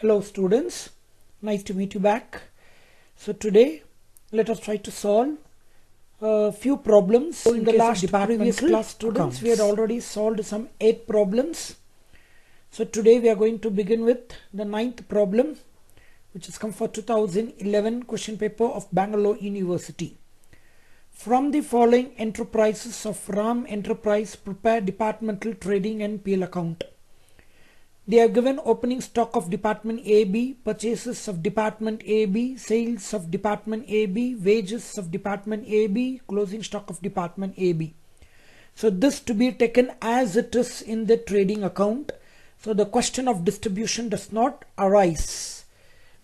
Hello students, nice to meet you back. So today let us try to solve a few problems. In the last previous class students, we had already solved some 8 problems. So today we are going to begin with the 9th problem, which has come for 2011 question paper of Bangalore University. From the following enterprises of RAM Enterprise, prepare departmental trading and PL account. They have given opening stock of Department AB, purchases of Department AB, sales of Department AB, wages of Department AB, closing stock of Department AB. So this to be taken as it is in the trading account. So the question of distribution does not arise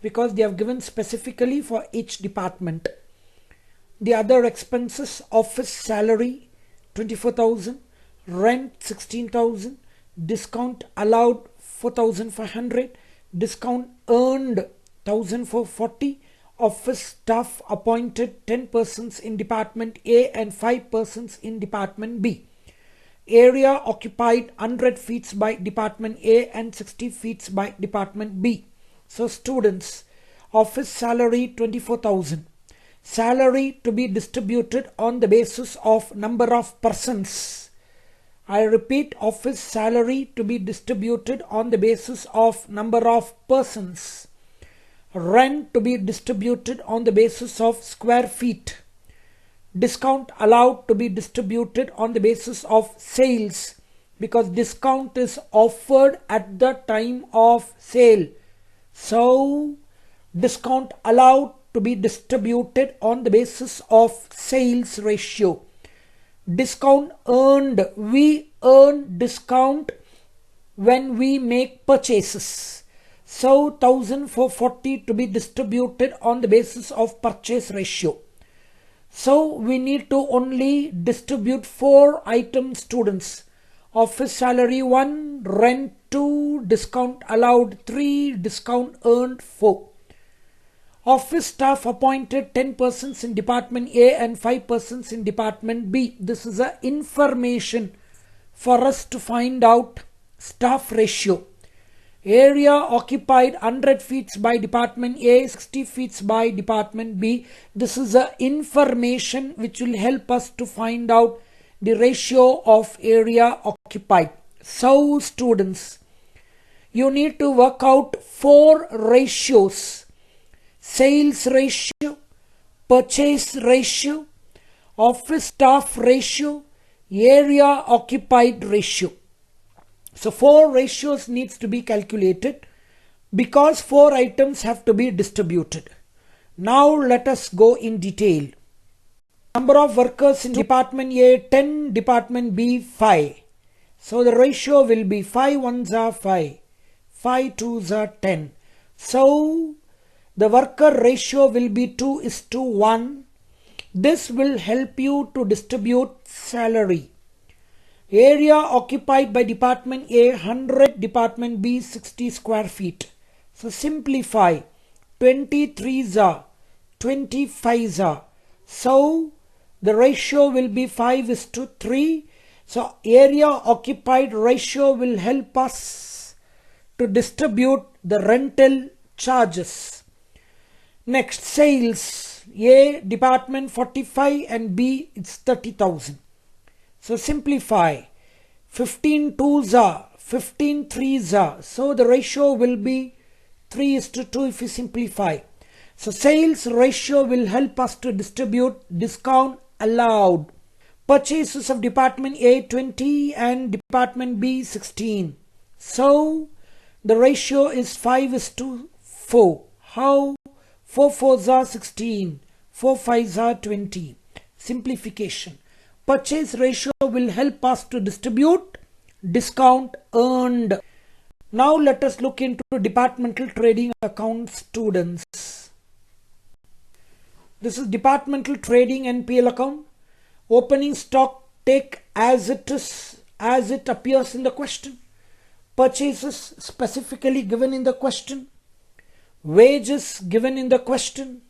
because they have given specifically for each department. The other expenses: office salary 24,000, rent 16,000, discount allowed 4,500, discount earned 1,440, office staff appointed 10 persons in Department A and 5 persons in Department B. Area occupied 100 feet by Department A and 60 feet by Department B. So students, office salary 24,000. Salary to be distributed on the basis of number of persons. I repeat, office salary to be distributed on the basis of number of persons. Rent to be distributed on the basis of square feet. Discount allowed to be distributed on the basis of sales, because discount is offered at the time of sale. So discount allowed to be distributed on the basis of sales ratio. Discount earned, we earn discount when we make purchases. So 1,440 to be distributed on the basis of purchase ratio. So we need to only distribute 4 items, students. Office salary 1, rent 2, discount allowed 3, discount earned 4. Office staff appointed 10 persons in Department A and 5 persons in Department B. This is a information for us to find out staff ratio. Area occupied 100 feet by Department A, 60 feet by Department B. This is a information which will help us to find out the ratio of area occupied. So students, you need to work out 4 ratios: sales ratio, purchase ratio, office staff ratio, area occupied ratio. So 4 ratios needs to be calculated because 4 items have to be distributed. Now let us go in detail. Number of workers in Department A 10, Department B 5. So the ratio will be 5 ones are 5, 5 twos are 10. So the worker ratio will be 2:1. This will help you to distribute salary. Area occupied by Department A 100, Department B 60 square feet. So simplify. 23s are 25s are. So the ratio will be 5:3. So area occupied ratio will help us to distribute the rental charges. Next, sales. A department 45 and B it's 30,000. So simplify. 15 twos are, 15 threes are. So the ratio will be 3:2 if you simplify. So sales ratio will help us to distribute discount allowed. Purchases of Department A 20 and Department B 16. So the ratio is 5:4. How? 4 fours are 16, 4 fives are 20. Simplification. Purchase ratio will help us to distribute discount earned. Now let us look into departmental trading account, students. This is departmental trading and PL account. Opening stock take as it is, as it appears in the question. Purchases specifically given in the question. Wages given in the question.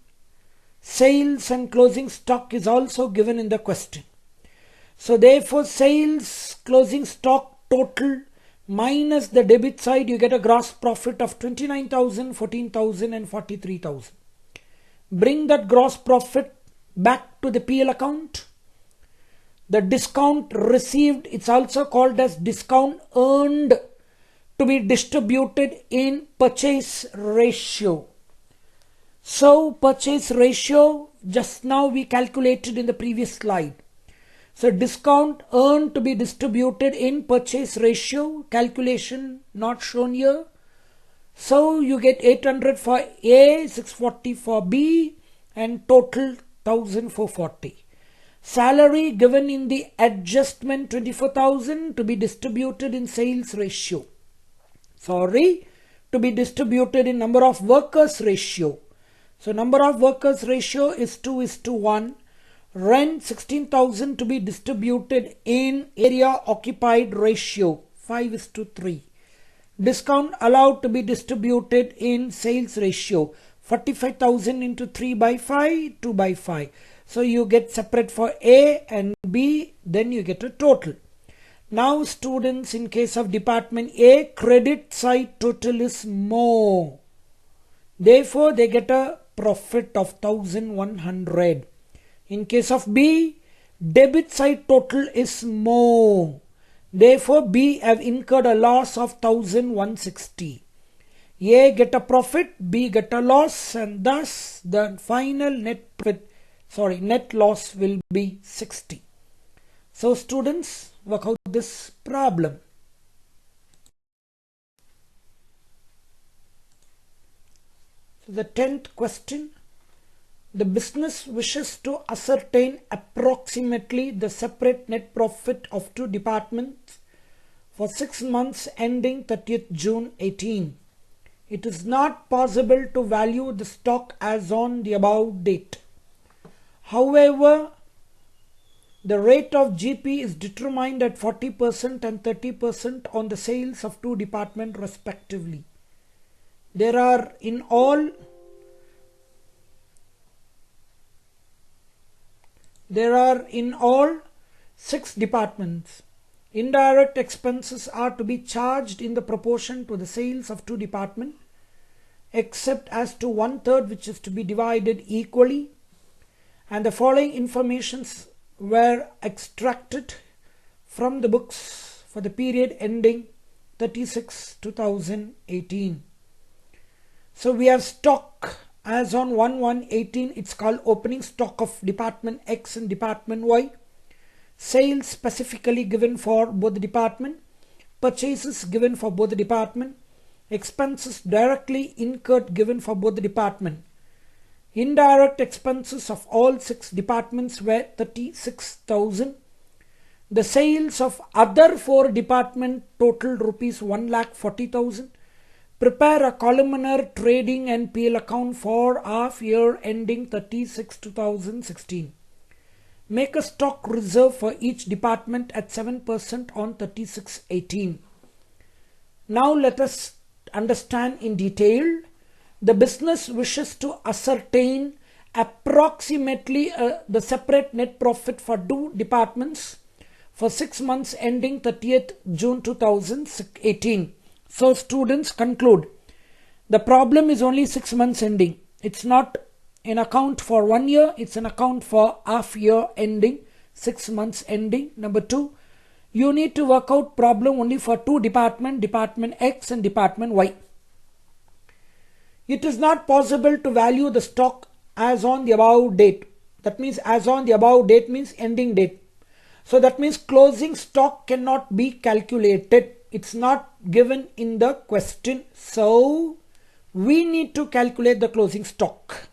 Sales and closing stock is also given in the question. So therefore sales, closing stock total minus the debit side, you get a gross profit of 29,000, 14,000 and 43,000. Bring that gross profit back to the PL account. The discount received, it's also called as discount earned, to be distributed in purchase ratio. So purchase ratio just now we calculated in the previous slide. So discount earned to be distributed in purchase ratio, calculation not shown here. So you get 800 for A, 640 for B and total 1440. Salary given in the adjustment 24,000 to be distributed in sales ratio. To be distributed in number of workers ratio. So number of workers ratio is 2:1. Rent 16,000 to be distributed in area occupied ratio 5:3. Discount allowed to be distributed in sales ratio 45,000 into 3/5, 2/5. So you get separate for A and B, then you get a total. Now students, in case of department A, credit side total is more. Therefore they get a profit of 1,100. In case of B, debit side total is more. Therefore B have incurred a loss of 1,160. A get a profit, B get a loss, and thus the final net loss will be 60. So students, work out this problem. So the 10th question. The business wishes to ascertain approximately the separate net profit of two departments for 6 months ending 30th June 18. It is not possible to value the stock as on the above date. However, the rate of GP is determined at 40% and 30% on the sales of two departments respectively. There are in all 6 departments. Indirect expenses are to be charged in the proportion to the sales of two departments, except as to 1/3, which is to be divided equally. And the following informations were extracted from the books for the period ending 36/2018. So we have stock as on 1/1/18, it's called opening stock of department X and department Y. Sales specifically given for both the department. Purchases given for both the department. Expenses directly incurred given for both the department. Indirect expenses of all 6 departments were 36,000. The sales of other 4 departments totaled rupees 1,40,000. Prepare a columnar trading and PL account for half year ending 36/2016. Make a stock reserve for each department at 7% on 36/18. Now let us understand in detail. The business wishes to ascertain approximately the separate net profit for two departments for 6 months ending 30th June 2018. So students, conclude. The problem is only 6 months ending. It's not an account for 1 year. It's an account for half year ending, 6 months ending. Number 2, you need to work out problem only for two departments, department X and department Y. It is not possible to value the stock as on the above date. That means as on the above date means ending date. So that means closing stock cannot be calculated. It's not given in the question. So we need to calculate the closing stock.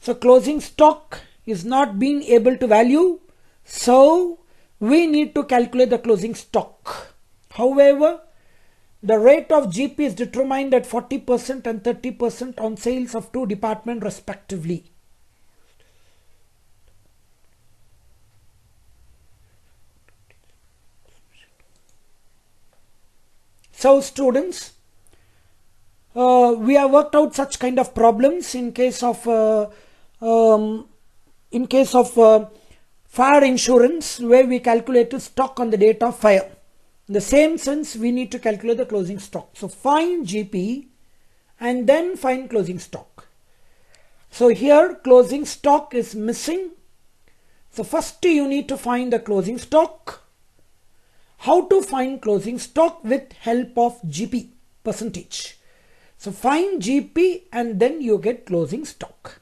So closing stock is not being able to value. So we need to calculate the closing stock. However, the rate of GP is determined at 40% and 30% on sales of two departments respectively. So students, we have worked out such kind of problems in case of fire insurance, where we calculated stock on the date of fire. In the same sense, we need to calculate the closing stock. So find GP and then find closing stock. So here closing stock is missing. So first you need to find the closing stock. How to find closing stock with help of GP percentage. So find GP and then you get closing stock.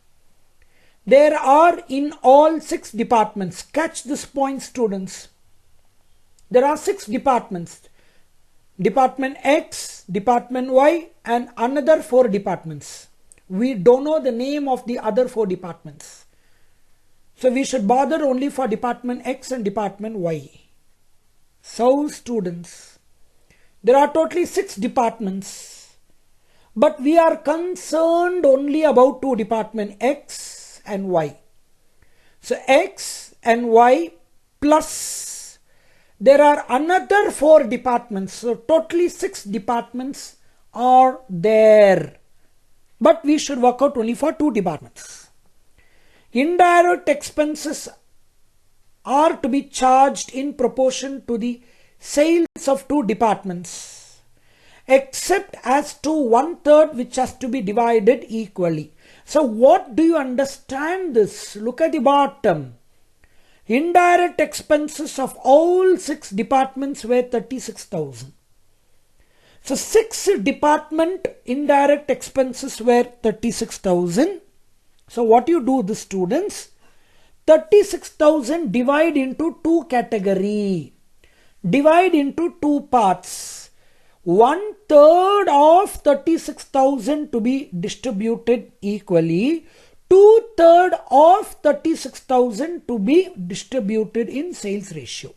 There are in all 6 departments. Catch this point, students. There are 6 departments. Department X, Department Y and another 4 departments. We don't know the name of the other 4 departments. So we should bother only for Department X and Department Y. So students, there are totally 6 departments. But we are concerned only about 2 departments, X and Y. So X and Y plus there are another 4 departments. So totally 6 departments are there. But we should work out only for 2 departments. Indirect expenses are to be charged in proportion to the sales of 2 departments, except as to 1/3 which has to be divided equally. So what do you understand this? Look at the bottom. Indirect expenses of all 6 departments were 36,000. So 6 department indirect expenses were 36,000. So what you do, the students, 36,000 divide into 2 category. Divide into 2 parts. 1/3 of 36,000 to be distributed equally. 2/3 of 36,000 to be distributed in sales ratio.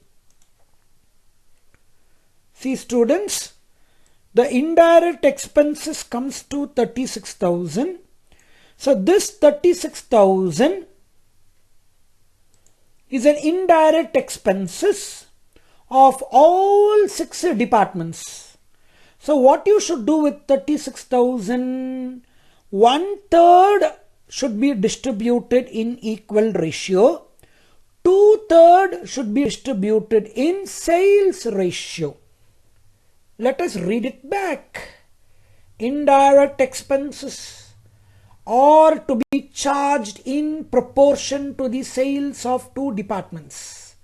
See students, the indirect expenses comes to 36,000. So this 36,000 is an indirect expenses of all 6 departments. So what you should do with 36,000? 1/3 should be distributed in equal ratio. 2/3 should be distributed in sales ratio. Let us read it back. Indirect expenses are to be charged in proportion to the sales of 2 departments.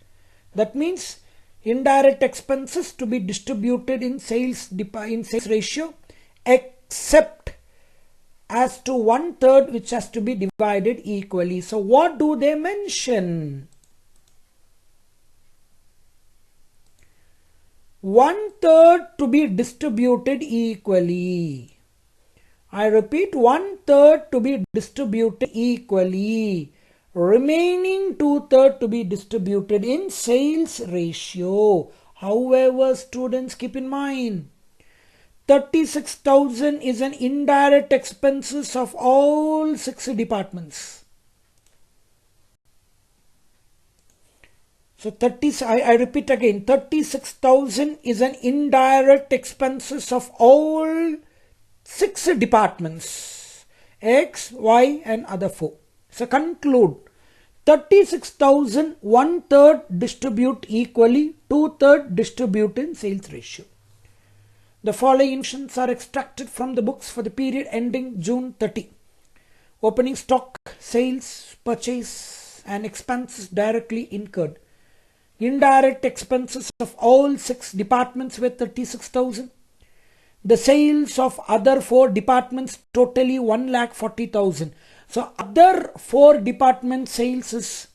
That means indirect expenses to be distributed in sales ratio, except as to 1/3 which has to be divided equally. So what do they mention? 1/3 to be distributed equally. I repeat, 1/3 to be distributed equally. Remaining 2/3 to be distributed in sales ratio. However, students, keep in mind, 36,000 is an indirect expenses of all 6 departments. So I repeat again, 36,000 is an indirect expenses of all 6 departments, X, Y and other 4. So conclude, 36,000 1/3 distribute equally, 2/3 distribute in sales ratio. The following informations are extracted from the books for the period ending June 30. Opening stock, sales, purchase and expenses directly incurred. Indirect expenses of all 6 departments were 36,000. The sales of other 4 departments totally 1,40,000. So other 4 department sales is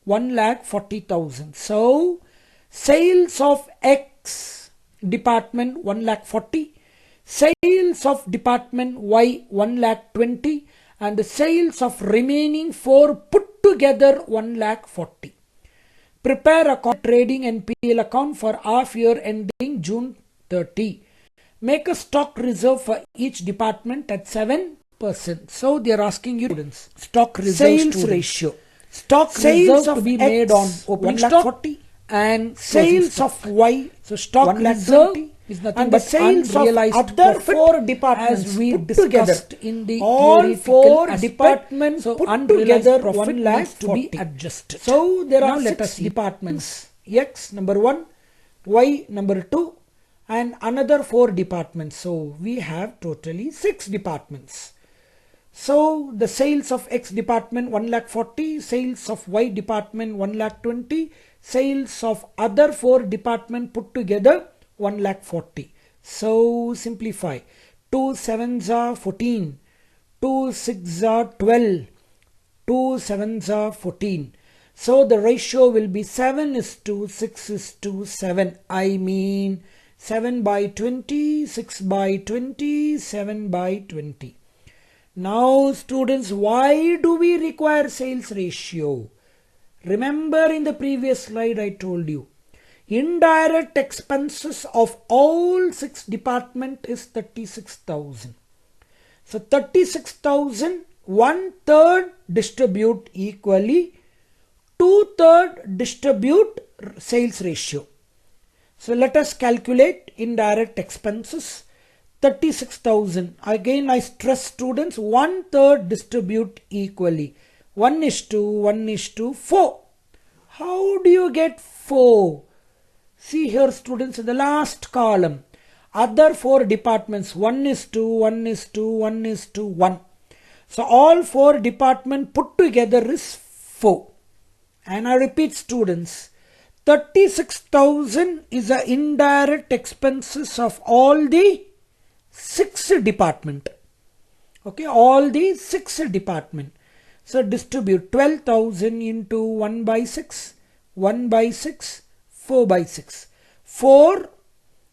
1,40,000. So sales of X department 1,40,000, sales of department Y 1,20,000 and the sales of remaining 4 put together 1,40,000. Prepare a trading and PL account for half year ending June 30. Make a stock reserve for each department at 7%. So they are asking you students, stock reserve sales ratio. Stock sales to be made on opening stock and sales of Y. So stock reserve is nothing but sales of other 4 departments as we discussed in the all 4 departments put together 1,40,000 to be adjusted. So there are 6 departments. X, number 1, Y number 2, and another 4 departments. So we have totally 6 departments. So the sales of X department 1,40,000, sales of Y department 1,20,000, sales of other 4 department put together 1,40,000. So simplify. 2 7s are 14, 2 6s are 12, 2 7s are 14. So the ratio will be 7:6:7. I mean 7 by 20, 6 by 20, 7 by 20. Now students, why do we require sales ratio? Remember in the previous slide I told you, indirect expenses of all 6 departments is 36,000. So 36,000, 1/3 distribute equally, 2/3 distribute sales ratio. So let us calculate indirect expenses. 36,000. Again I stress students, 1/3 distribute equally. 1:4. How do you get 4? See here students, in the last column, other 4 departments, 1:2, 1:2, 1:1. So all 4 departments put together is 4. And I repeat students, 36,000 is the indirect expenses of all the 6 department. Okay, all the 6 department. So distribute 12,000 into 1 by 6, 1 by 6, 4 by 6. 4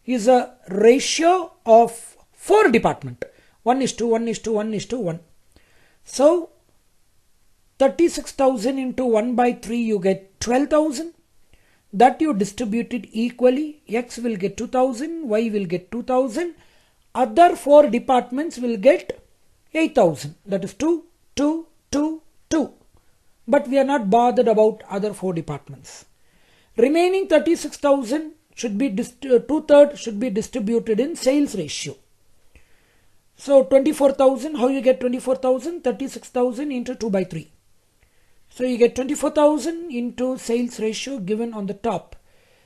is a ratio of 4 department. 1:1, 1:1. So 36,000 into 1 by 3, you get 12,000. That you distributed equally. X will get 2,000, Y will get 2,000. Other 4 departments will get 8,000. That is 2, 2, 2, 2. But we are not bothered about other 4 departments. Remaining 36,000 should be 2/3 should be distributed in sales ratio. So 24,000, how you get 24,000? 36,000 into 2 by 3. So you get 24,000 into sales ratio given on the top.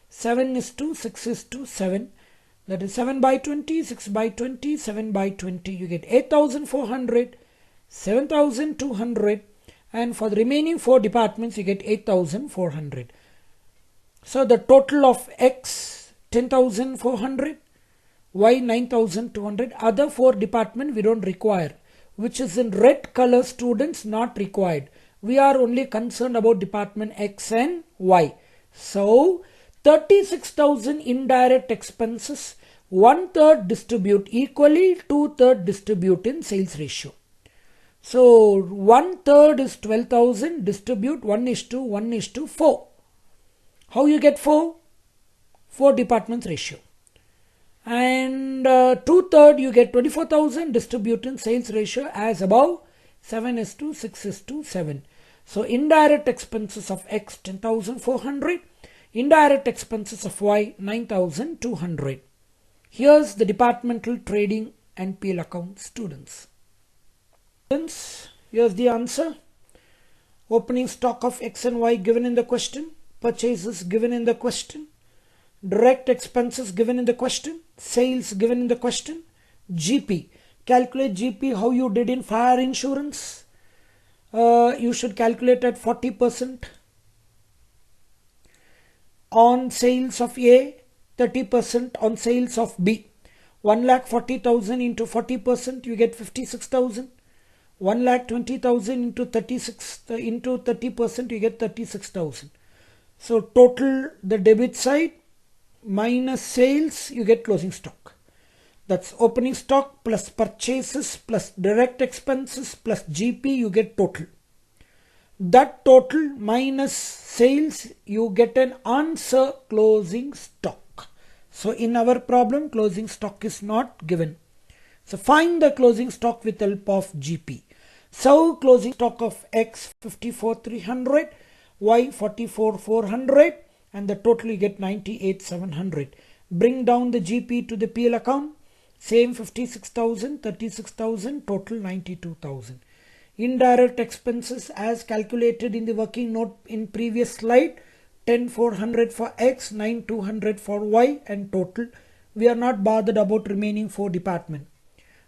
7:6:7. That is 7 by 20, 6 by 20, 7 by 20. You get 8,400, 7,200. And for the remaining 4 departments, you get 8,400. So the total of X 10,400, Y 9,200. Other 4 departments we don't require, which is in red color students, not required. We are only concerned about department X and Y. So 36,000 indirect expenses, 1/3 distribute equally, 2/3 distribute in sales ratio. So 1/3 is 12,000, distribute 1:1:4. How you get 4? 4 departments ratio. And 2/3 you get 24,000, distribute in sales ratio as above, 7:6:7. So indirect expenses of X 10,400, indirect expenses of Y 9,200. Here's the departmental trading and P&L account students. Here's the answer. Opening stock of X and Y given in the question, purchases given in the question, direct expenses given in the question, sales given in the question, GP. Calculate GP how you did in fire insurance. You should calculate at 40% on sales of A, 30% on sales of B. 1,40,000 into 40%, you get 56,000. 1,20,000 into 30%, you get 36,000. So total the debit side minus sales, you get closing stock. That's opening stock plus purchases plus direct expenses plus GP, you get total. That total minus sales, you get an answer closing stock. So in our problem, closing stock is not given. So find the closing stock with help of GP. So closing stock of X 54,300, Y 44,400, and the total you get 98,700. Bring down the GP to the PL account. Same 56,000, 36,000, total 92,000. Indirect expenses as calculated in the working note in previous slide, 10,400 for X, 9,200 for Y, and total. We are not bothered about remaining 4 department.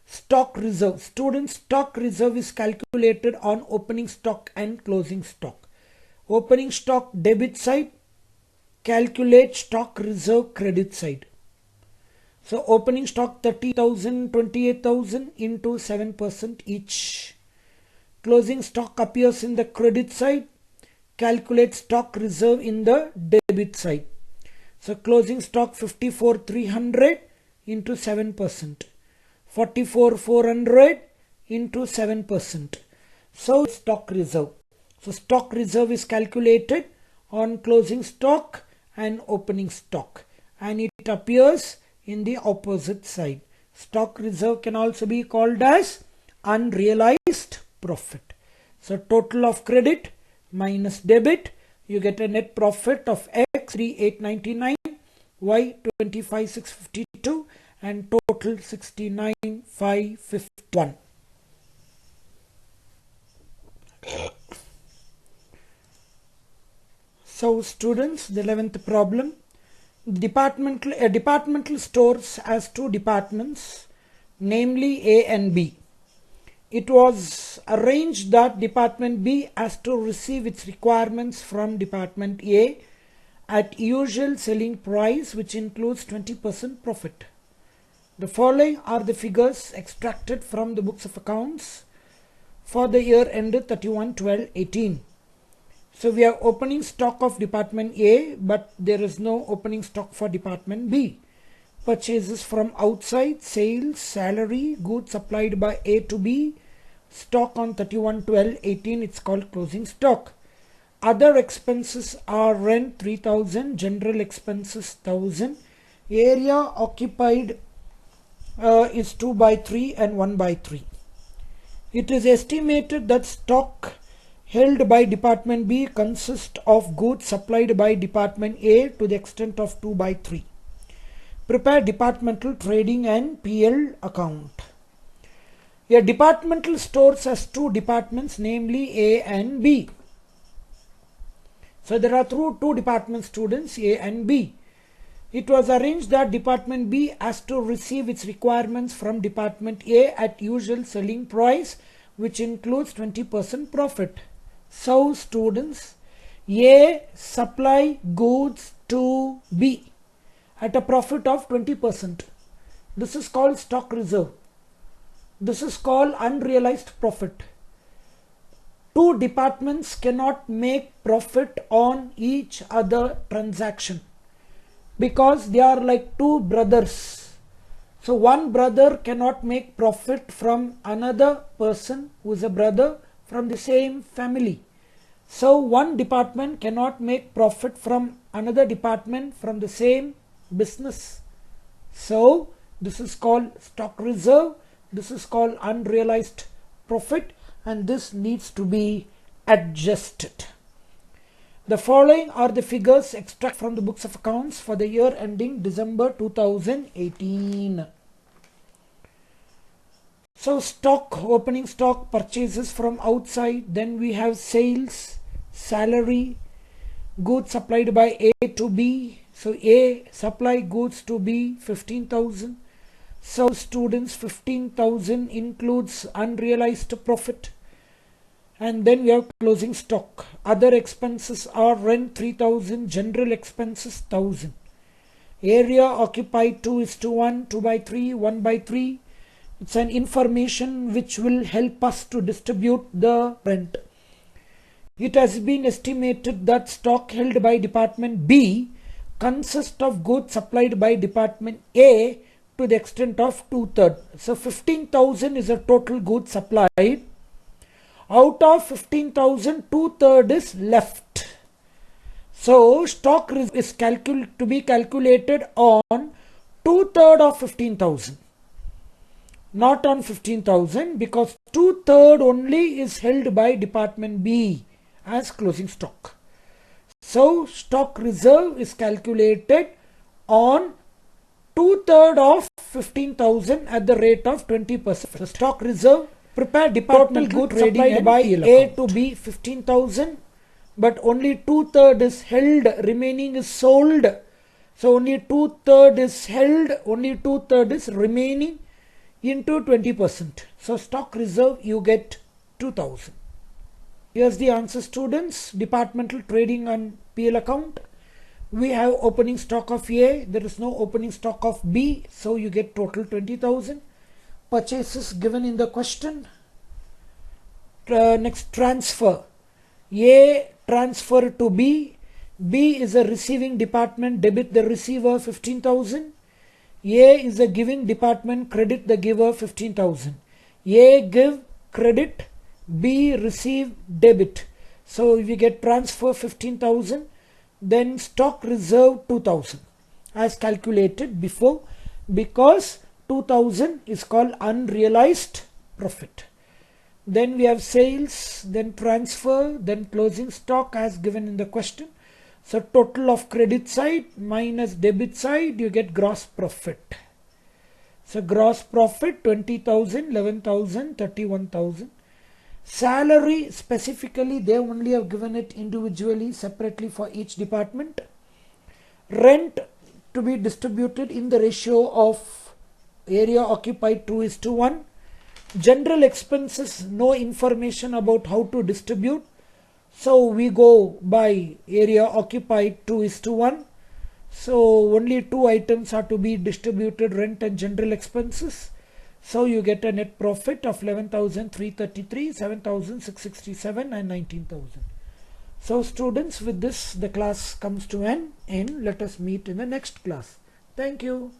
Stock reserve. Students, stock reserve is calculated on opening stock and closing stock. Opening stock debit side, calculate stock reserve credit side. So opening stock 30,000, 28,000 into 7% each. Closing stock appears in the credit side. Calculate stock reserve in the debit side. So closing stock 54,300 into 7%. 44,400 into 7%. So stock reserve. So stock reserve is calculated on closing stock and opening stock, and it appears in the opposite side. Stock reserve can also be called as unrealized profit. So total of credit minus debit, you get a net profit of X 3,899, Y 25,652, and total 69,551. So students, the 11th problem. A departmental stores has 2 departments, namely A and B. It was arranged that Department B has to receive its requirements from Department A at usual selling price, which includes 20% profit. The following are the figures extracted from the books of accounts for the year ended 31/12/18. So we have opening stock of Department A, but there is no opening stock for Department B. Purchases from outside, sales, salary, goods supplied by A to B, stock on 31/12/18, it's called closing stock. Other expenses are rent 3,000, general expenses 1,000, area occupied is 2/3 and 1/3. It is estimated that stock held by Department B consists of goods supplied by Department A to the extent of 2/3. Prepare departmental trading and PL account. A departmental stores has 2 departments, namely A and B. So there are two department students, A and B. It was arranged that Department B has to receive its requirements from Department A at usual selling price, which includes 20% profit. So students, A supply goods to B at a profit of 20%. This is called stock reserve. This is called unrealized profit. 2 departments cannot make profit on each other transaction because they are like 2 brothers. So one brother cannot make profit from another person who is a brother from the same family. So one department cannot make profit from another department from the same business. So this is called stock reserve. This is called unrealized profit, and this needs to be adjusted. The following are the figures extracted from the books of accounts for the year ending December 2018. So stock, opening stock, purchases from outside, then we have sales, salary, goods supplied by A to B. So A supply goods to B 15,000. So students, 15,000 includes unrealized profit. And then we have closing stock. Other expenses are rent 3,000, general expenses 1,000. Area occupied 2:1, 2/3, 1/3. It's an information which will help us to distribute the rent. It has been estimated that stock held by Department B consists of goods supplied by Department A to the extent of 2/3. So 15,000 is a total goods supplied. Out of 15,000, 2/3 is left. So stock is to be calculated on 2/3 of 15,000. Not on 15,000, because 2/3 only is held by Department B as closing stock. So stock reserve is calculated on 2/3 of 15,000 at the rate of 20%. So stock reserve, prepare departmental goods supplied by A to B 15,000, but only 2/3 is held, remaining is sold. So only 2/3 is held, only 2/3 is remaining into 20%. So stock reserve you get 2000. Here's the answer, students. Departmental trading and PL account. We have opening stock of A, there is no opening stock of B, so you get total 20,000. Purchases given in the question. Next, transfer. A transfer to B. B is a receiving department, debit the receiver 15,000. A is a giving department, credit the giver 15,000. A give credit, B receive debit. So we get transfer 15,000. Then stock reserve 2000 as calculated before, because 2000 is called unrealized profit. Then we have sales, then transfer, then closing stock as given in the question. So total of credit side minus debit side, you get gross profit. So gross profit 20,000, 11,000, 31,000. Salary specifically they only have given it individually, separately for each department. Rent to be distributed in the ratio of area occupied 2:1. General expenses, no information about how to distribute. So we go by area occupied 2:1. So only two items are to be distributed, rent and general expenses. So you get a net profit of 11,333, 7,667 and 19,000. So students, with this the class comes to an end. Let us meet in the next class. Thank you.